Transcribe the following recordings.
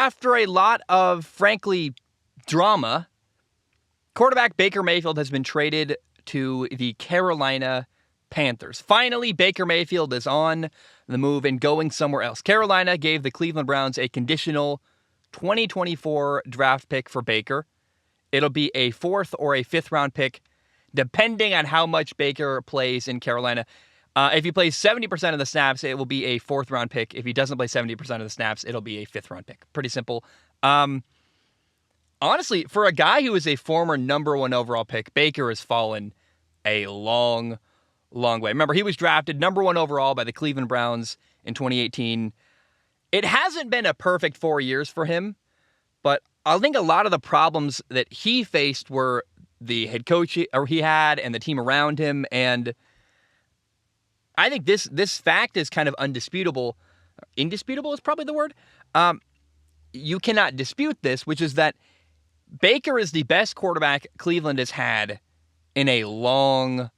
after a lot of, frankly, drama, quarterback Baker Mayfield has been traded to the Carolina Panthers. Finally, Baker Mayfield is on the move and going somewhere else. Carolina gave the Cleveland Browns a conditional 2024 draft pick for Baker. It'll be a 4th or a 5th round pick, depending on how much Baker plays in Carolina. If he plays 70% of the snaps, it will be a 4th round pick. If he doesn't play 70% of the snaps, it'll be a 5th round pick. Pretty simple. Honestly, for a guy who is a former number 1 overall pick, Baker has fallen a long way. Remember, he was drafted number 1 overall by the Cleveland Browns in 2018. It hasn't been a perfect 4 years for him, but I think a lot of the problems that he faced were the head coach he had and the team around him, and I think this fact is kind of undisputable. Indisputable is probably the word. You cannot dispute this, which is that Baker is the best quarterback Cleveland has had in a long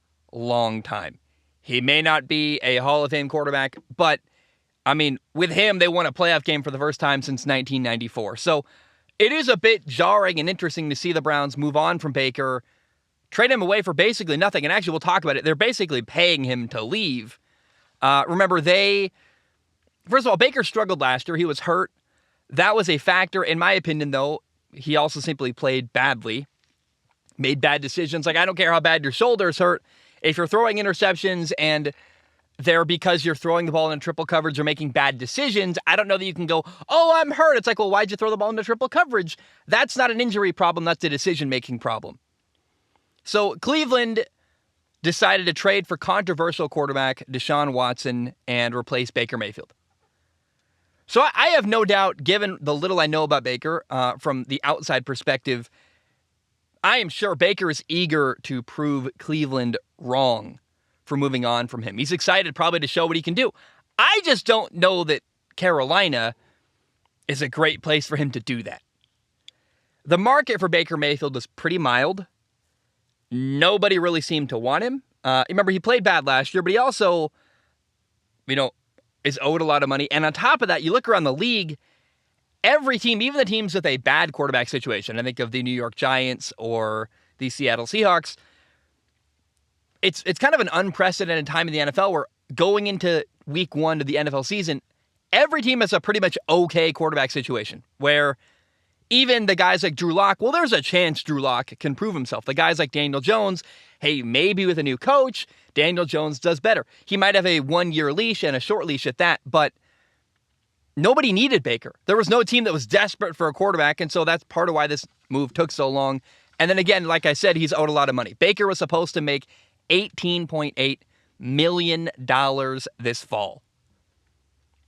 time. He may not be a Hall of Fame quarterback, but, I mean, with him, they won a playoff game for the first time since 1994. So it is a bit jarring and interesting to see the Browns move on from Baker, trade him away for basically nothing. And actually, we'll talk about it. They're basically paying him to leave. Remember, first of all, Baker struggled last year. He was hurt. That was a factor. In my opinion, though, he also simply played badly, made bad decisions. Like, I don't care how bad your shoulder's hurt. If you're throwing interceptions and they're because you're throwing the ball in triple coverage or making bad decisions, I don't know that you can go, oh, I'm hurt. It's like, well, why'd you throw the ball into triple coverage? That's not an injury problem. That's a decision-making problem. So Cleveland decided to trade for controversial quarterback Deshaun Watson and replace Baker Mayfield. So I have no doubt, given the little I know about Baker, from the outside perspective, I am sure Baker is eager to prove Cleveland wrong for moving on from him. He's excited probably to show what he can do. I just don't know that Carolina is a great place for him to do that. The market for Baker Mayfield is pretty mild. Nobody really seemed to want him. Remember, he played bad last year, but he also, is owed a lot of money. And on top of that, you look around the league, every team, even the teams with a bad quarterback situation, I think of the New York Giants or the Seattle Seahawks, it's kind of an unprecedented time in the NFL where going into week 1 of the NFL season, every team has a pretty much okay quarterback situation where even the guys like Drew Lock, well, there's a chance Drew Lock can prove himself. The guys like Daniel Jones, hey, maybe with a new coach, Daniel Jones does better. He might have a 1-year leash and a short leash at that, but nobody needed Baker. There was no team that was desperate for a quarterback, and so that's part of why this move took so long. And then again, like I said, he's owed a lot of money. Baker was supposed to make $18.8 million this fall.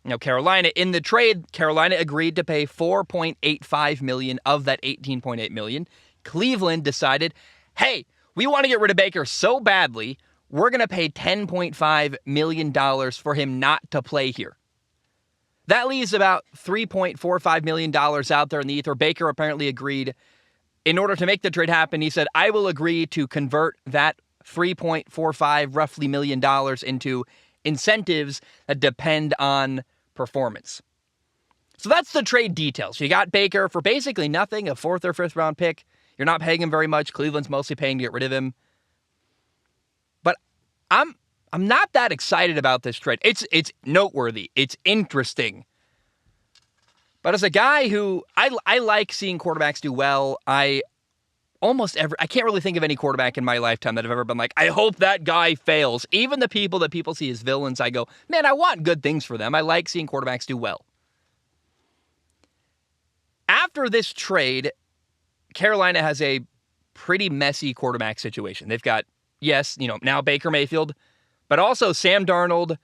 Now, Carolina, in the trade, Carolina agreed to pay $4.85 million of that $18.8 million. Cleveland decided, hey, we want to get rid of Baker so badly, we're going to pay $10.5 million for him not to play here. That leaves about $3.45 million out there in the ether. Baker apparently agreed. In order to make the trade happen, he said, I will agree to convert that $3.45 roughly million into incentives that depend on performance. So that's the trade details. You got Baker for basically nothing, a 4th or 5th round pick. You're not paying him very much. Cleveland's mostly paying to get rid of him. But I'm not that excited about this trade. It's noteworthy. It's interesting. But as a guy who I like seeing quarterbacks do well, I can't really think of any quarterback in my lifetime that I've ever been like, I hope that guy fails. Even the people that people see as villains, I go, man, I want good things for them. I like seeing quarterbacks do well. After this trade, Carolina has a pretty messy quarterback situation. They've got, now Baker Mayfield, but also Sam Darnold,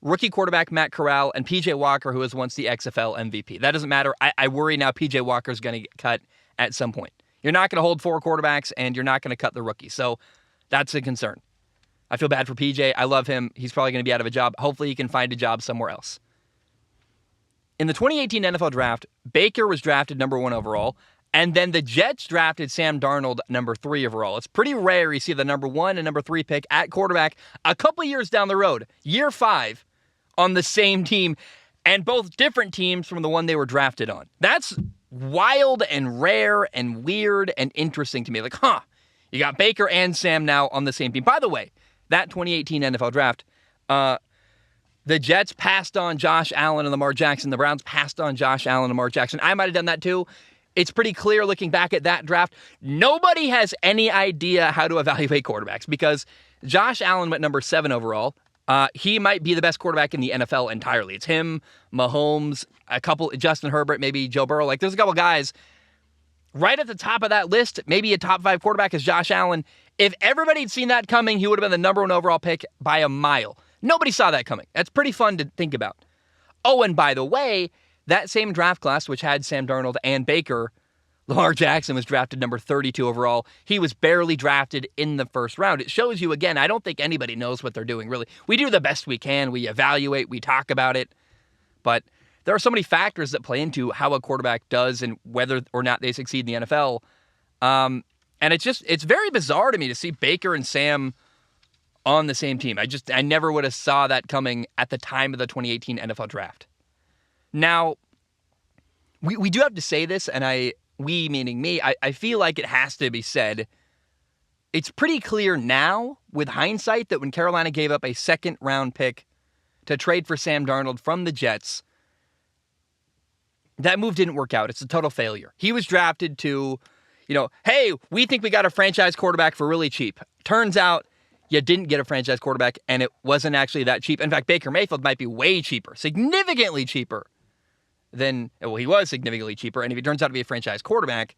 rookie quarterback Matt Corral, and P.J. Walker, who was once the XFL MVP. That doesn't matter. I worry now P.J. Walker's going to get cut at some point. You're not going to hold 4 quarterbacks, and you're not going to cut the rookie. So that's a concern. I feel bad for PJ. I love him. He's probably going to be out of a job. Hopefully he can find a job somewhere else. In the 2018 NFL Draft, Baker was drafted number 1 overall, and then the Jets drafted Sam Darnold number 3 overall. It's pretty rare you see the number 1 and number 3 pick at quarterback a couple years down the road, year 5, on the same team. and both different teams from the one they were drafted on. That's wild and rare and weird and interesting to me. Like, you got Baker and Sam now on the same team. By the way, that 2018 NFL draft, the Jets passed on Josh Allen and Lamar Jackson. The Browns passed on Josh Allen and Lamar Jackson. I might have done that too. It's pretty clear looking back at that draft. Nobody has any idea how to evaluate quarterbacks because Josh Allen went number 7 overall. He might be the best quarterback in the NFL entirely. It's him, Mahomes, Justin Herbert, maybe Joe Burrow. Like, there's a couple guys right at the top of that list. Maybe a top 5 quarterback is Josh Allen. If everybody had seen that coming, he would have been the number 1 overall pick by a mile. Nobody saw that coming. That's pretty fun to think about. Oh, and by the way, that same draft class, which had Sam Darnold and Baker, Lamar Jackson was drafted number 32 overall. He was barely drafted in the first round. It shows you, again, I don't think anybody knows what they're doing, really. We do the best we can. We evaluate. We talk about it. But there are so many factors that play into how a quarterback does and whether or not they succeed in the NFL. And it's very bizarre to me to see Baker and Sam on the same team. I never would have saw that coming at the time of the 2018 NFL draft. Now, we do have to say this, and we meaning me, I feel like it has to be said. It's pretty clear now, with hindsight, that when Carolina gave up a second-round pick to trade for Sam Darnold from the Jets, that move didn't work out. It's a total failure. He was drafted to, hey, we think we got a franchise quarterback for really cheap. Turns out you didn't get a franchise quarterback, and it wasn't actually that cheap. In fact, Baker Mayfield might be way cheaper, significantly cheaper he was significantly cheaper. And if he turns out to be a franchise quarterback,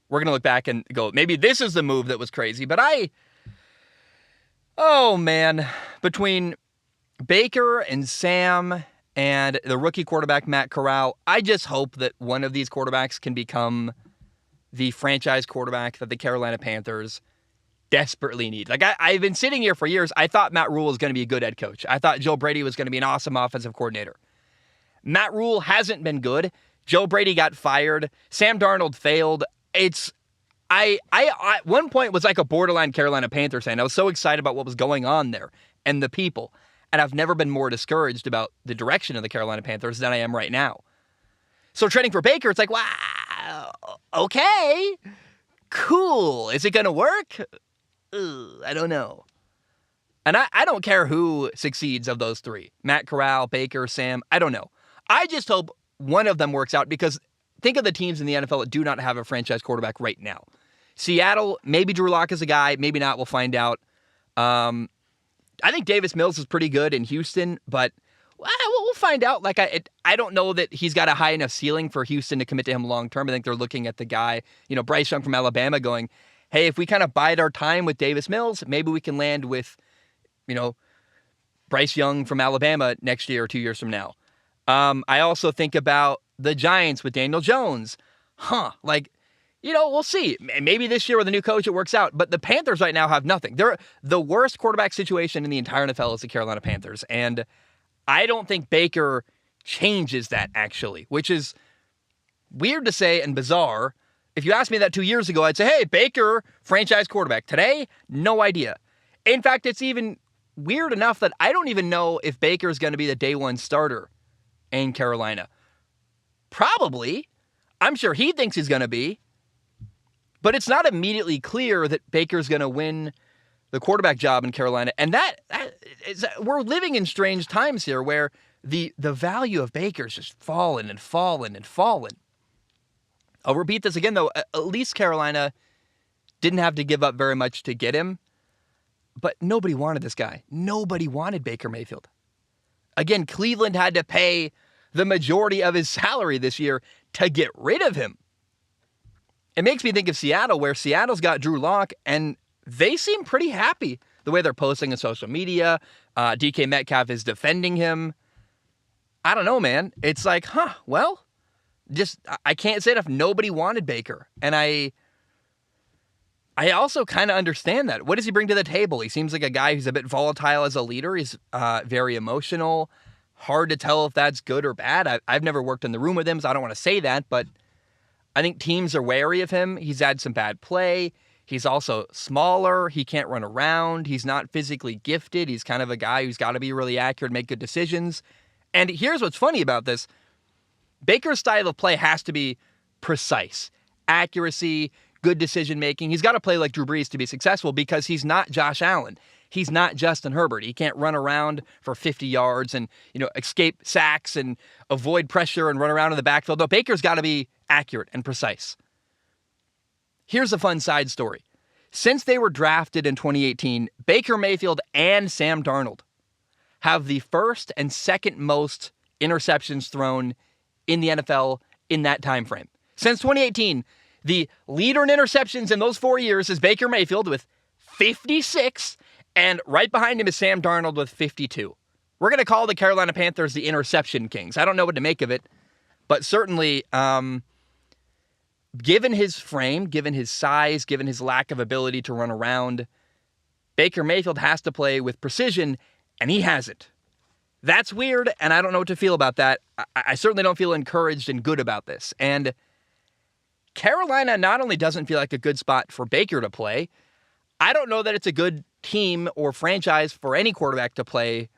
we're going to look back and go, maybe this is the move that was crazy. But between Baker and Sam and the rookie quarterback, Matt Corral, I just hope that one of these quarterbacks can become the franchise quarterback that the Carolina Panthers desperately need. Like, I've been sitting here for years. I thought Matt Rule was going to be a good head coach. I thought Joe Brady was going to be an awesome offensive coordinator. Matt Rule hasn't been good. Joe Brady got fired. Sam Darnold failed. I at one point was like a borderline Carolina Panthers fan. I was so excited about what was going on there and the people. And I've never been more discouraged about the direction of the Carolina Panthers than I am right now. So trading for Baker, it's like, wow, okay, cool. Is it going to work? I don't know. And I don't care who succeeds of those three. Matt Corral, Baker, Sam, I don't know. I just hope one of them works out because think of the teams in the NFL that do not have a franchise quarterback right now. Seattle, maybe Drew Lock is a guy, maybe not, we'll find out. I think Davis Mills is pretty good in Houston, but we'll find out. Like I don't know that he's got a high enough ceiling for Houston to commit to him long term. I think they're looking at the guy, Bryce Young from Alabama going, hey, if we kind of bide our time with Davis Mills, maybe we can land with, Bryce Young from Alabama next year or 2 years from now. I also think about the Giants with Daniel Jones. We'll see. Maybe this year with a new coach it works out. But the Panthers right now have nothing. They're the worst quarterback situation in the entire NFL is the Carolina Panthers. And I don't think Baker changes that, actually, which is weird to say and bizarre. If you asked me that 2 years ago, I'd say, hey, Baker, franchise quarterback. Today, no idea. In fact, it's even weird enough that I don't even know if Baker is going to be the day one starter in Carolina. Probably. I'm sure he thinks he's going to be. But it's not immediately clear that Baker's going to win the quarterback job in Carolina. And we're living in strange times here where the value of Baker's just fallen and fallen and fallen. I'll repeat this again, though. At least Carolina didn't have to give up very much to get him. But nobody wanted this guy. Nobody wanted Baker Mayfield. Again, Cleveland had to pay the majority of his salary this year to get rid of him. It makes me think of Seattle, where Seattle's got Drew Lock, and they seem pretty happy the way they're posting on social media. DK Metcalf is defending him. I don't know, man. It's like, I can't say enough. Nobody wanted Baker. And I also kind of understand that. What does he bring to the table? He seems like a guy who's a bit volatile as a leader. He's very emotional. Hard to tell if that's good or bad. I've never worked in the room with him, so I don't want to say that, but I think teams are wary of him. He's had some bad play. He's also smaller. He can't run around. He's not physically gifted. He's kind of a guy who's got to be really accurate, make good decisions. And here's what's funny about this. Baker's style of play has to be precise, accuracy, good decision-making. He's got to play like Drew Brees to be successful because he's not Josh Allen. He's not Justin Herbert. He can't run around for 50 yards and, escape sacks and avoid pressure and run around in the backfield. No, Baker's got to be accurate and precise. Here's a fun side story. Since they were drafted in 2018, Baker Mayfield and Sam Darnold have the first and second most interceptions thrown in the NFL in that time frame. Since 2018, the leader in interceptions in those 4 years is Baker Mayfield with 56, and right behind him is Sam Darnold with 52. We're going to call the Carolina Panthers the interception kings. I don't know what to make of it, but certainly, given his frame, given his size, given his lack of ability to run around, Baker Mayfield has to play with precision, and he hasn't. That's weird, and I don't know what to feel about that. I certainly don't feel encouraged and good about this. And Carolina not only doesn't feel like a good spot for Baker to play, I don't know that it's a good team or franchise for any quarterback to play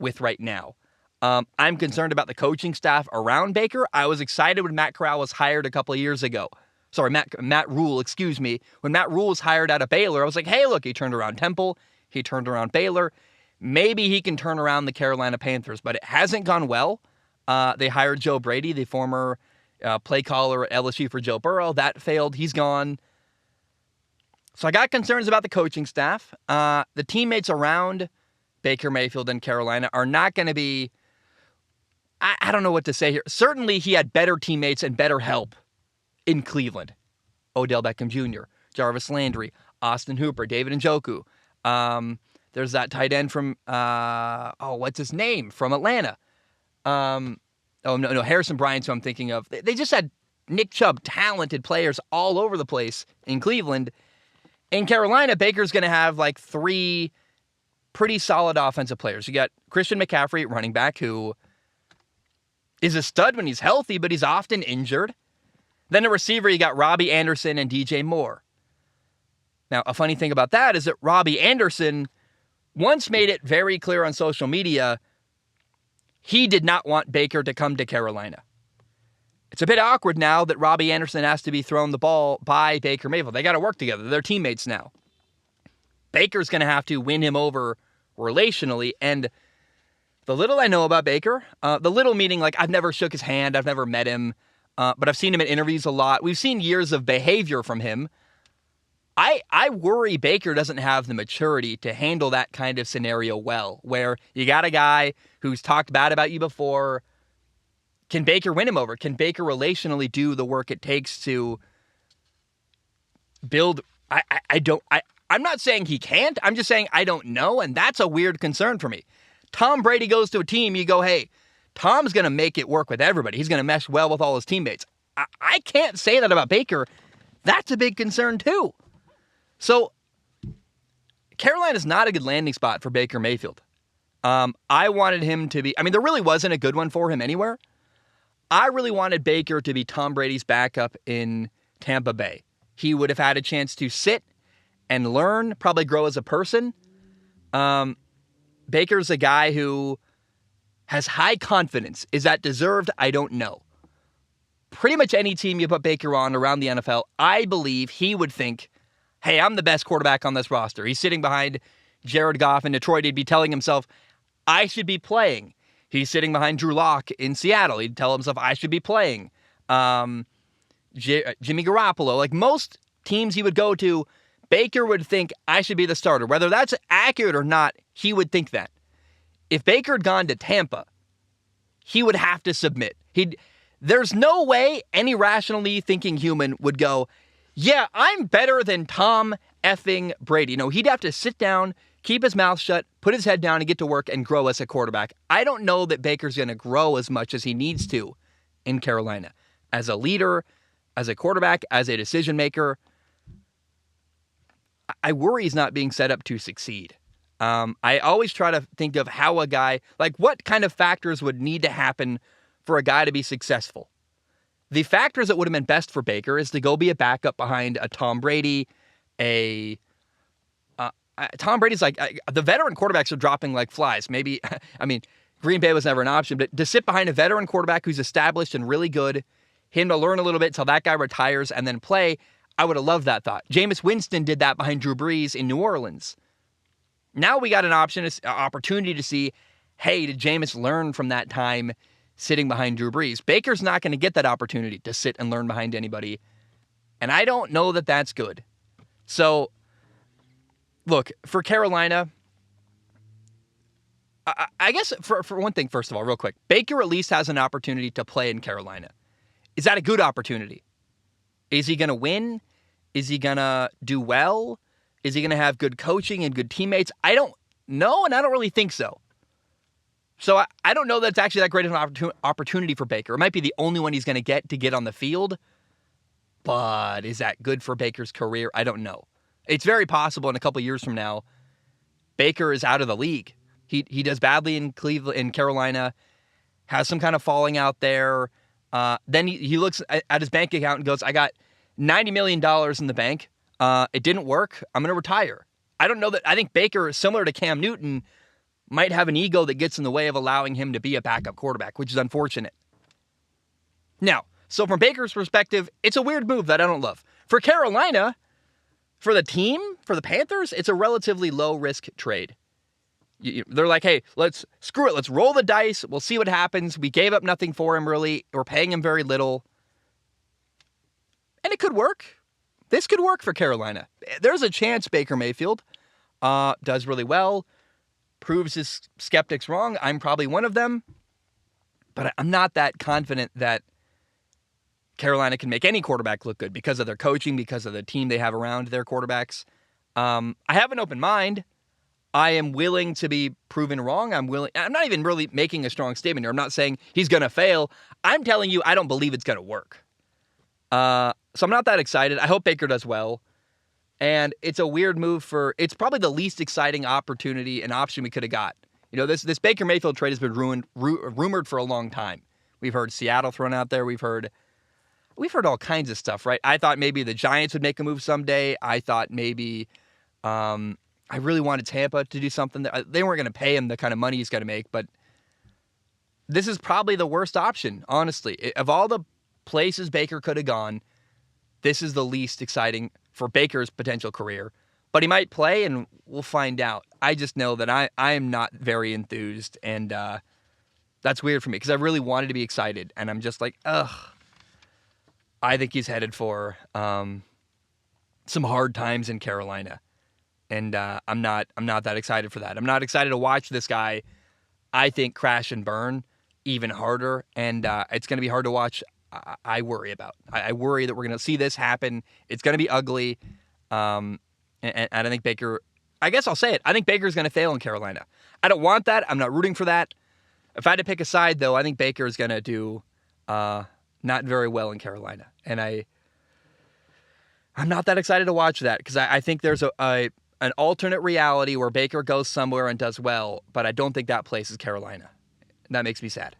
with right now. I'm concerned about the coaching staff around Baker. I was excited when Matt Corral was hired a couple of years ago. Sorry, Matt Rule, excuse me. When Matt Rule was hired out of Baylor, I was like, hey, look, he turned around Temple. He turned around Baylor. Maybe he can turn around the Carolina Panthers, but it hasn't gone well. They hired Joe Brady, the former play caller at LSU for Joe Burrow. That failed. He's gone. So I got concerns about the coaching staff. The teammates around Baker Mayfield in Carolina are not going to be, I don't know what to say here. Certainly he had better teammates and better help in Cleveland. Odell Beckham Jr., Jarvis Landry, Austin Hooper, David Njoku. There's that tight end from, what's his name? From Atlanta. Harrison Bryant's who I'm thinking of. They just had Nick Chubb, talented players all over the place in Cleveland. In Carolina, Baker's going to have like three pretty solid offensive players. You got Christian McCaffrey, running back, who is a stud when he's healthy, but he's often injured. Then a receiver, you got Robbie Anderson and DJ Moore. Now, a funny thing about that is that Robbie Anderson once made it very clear on social media he did not want Baker to come to Carolina. It's a bit awkward now that Robbie Anderson has to be thrown the ball by Baker Mayfield. They got to work together. They're teammates now. Baker's going to have to win him over relationally, and the little I know about Baker, the little meaning like I've never shook his hand, I've never met him, but I've seen him in interviews a lot. We've seen years of behavior from him. I worry Baker doesn't have the maturity to handle that kind of scenario well, where you got a guy who's talked bad about you before. Can Baker win him over? Can Baker relationally do the work it takes to build? I'm not saying he can't. I'm just saying I don't know, and that's a weird concern for me. Tom Brady goes to a team, you go, hey, Tom's going to make it work with everybody. He's going to mesh well with all his teammates. I can't say that about Baker. That's a big concern too. So Carolina's not a good landing spot for Baker Mayfield. I wanted him to be, there really wasn't a good one for him anywhere. I really wanted Baker to be Tom Brady's backup in Tampa Bay. He would have had a chance to sit and learn, probably grow as a person. Baker's a guy who has high confidence. Is that deserved? I don't know. Pretty much any team you put Baker on around the NFL, I believe he would think, hey, I'm the best quarterback on this roster. He's sitting behind Jared Goff in Detroit. He'd be telling himself, I should be playing. He's sitting behind Drew Lock in Seattle. He'd tell himself, I should be playing. Jimmy Garoppolo. Like most teams he would go to, Baker would think, I should be the starter. Whether that's accurate or not, he would think that. If Baker had gone to Tampa, he would have to submit. There's no way any rationally thinking human would go, yeah, I'm better than Tom effing Brady. No, he'd have to sit down, keep his mouth shut, put his head down, and get to work and grow as a quarterback. I don't know that Baker's going to grow as much as he needs to in Carolina. As a leader, as a quarterback, as a decision maker, I worry he's not being set up to succeed. I always try to think of how a guy, like what kind of factors would need to happen for a guy to be successful. The factors that would have been best for Baker is to go be a backup behind a Tom Brady, Tom Brady's like, the veteran quarterbacks are dropping like flies. Maybe, Green Bay was never an option, but to sit behind a veteran quarterback who's established and really good, him to learn a little bit until that guy retires and then play, I would have loved that thought. Jameis Winston did that behind Drew Brees in New Orleans. Now we got an opportunity to see, hey, did Jameis learn from that time sitting behind Drew Brees? Baker's not going to get that opportunity to sit and learn behind anybody, and I don't know that that's good. So, look, for Carolina, I guess for one thing, first of all, real quick, Baker at least has an opportunity to play in Carolina. Is that a good opportunity? Is he going to win? Is he going to do well? Is he going to have good coaching and good teammates? I don't know, and I don't really think so. So I don't know that it's actually that great of an opportunity for Baker. It might be the only one he's going to get on the field. But is that good for Baker's career? I don't know. It's very possible in a couple years from now, Baker is out of the league. He does badly in Cleveland, in Carolina, has some kind of falling out there. Then he looks at his bank account and goes, I got $90 million in the bank. It didn't work. I'm going to retire. I don't know that. I think Baker, similar to Cam Newton, might have an ego that gets in the way of allowing him to be a backup quarterback, which is unfortunate. Now, so from Baker's perspective, it's a weird move that I don't love. For Carolina, for the team, for the Panthers, it's a relatively low-risk trade. They're like, hey, screw it. Let's roll the dice. We'll see what happens. We gave up nothing for him, really. We're paying him very little. And it could work. This could work for Carolina. There's a chance Baker Mayfield does really well, proves his skeptics wrong. I'm probably one of them. But I'm not that confident that Carolina can make any quarterback look good because of their coaching, because of the team they have around their quarterbacks. I have an open mind. I am willing to be proven wrong. I'm not even really making a strong statement here. I'm not saying he's going to fail. I'm telling you, I don't believe it's going to work. So I'm not that excited. I hope Baker does well. And it's a weird move it's probably the least exciting opportunity and option we could have got. This Baker Mayfield trade has been rumored for a long time. We've heard Seattle thrown out there. We've heard all kinds of stuff, right? I thought maybe the Giants would make a move someday. I thought maybe, I really wanted Tampa to do something. They weren't going to pay him the kind of money he's going to make, but this is probably the worst option, honestly. Of all the places Baker could have gone, this is the least exciting for Baker's potential career. But he might play, and we'll find out. I just know that I am not very enthused, and that's weird for me because I really wanted to be excited, and I'm just like, ugh. I think he's headed for some hard times in Carolina. And I'm not that excited for that. I'm not excited to watch this guy, I think, crash and burn even harder. And it's going to be hard to watch. I worry about. I worry that we're going to see this happen. It's going to be ugly. And I think Baker, I guess I'll say it. I think Baker's going to fail in Carolina. I don't want that. I'm not rooting for that. If I had to pick a side, though, I think Baker is going to do not very well in Carolina. And I'm not that excited to watch that because I think there's an alternate reality where Baker goes somewhere and does well, but I don't think that place is Carolina. That makes me sad.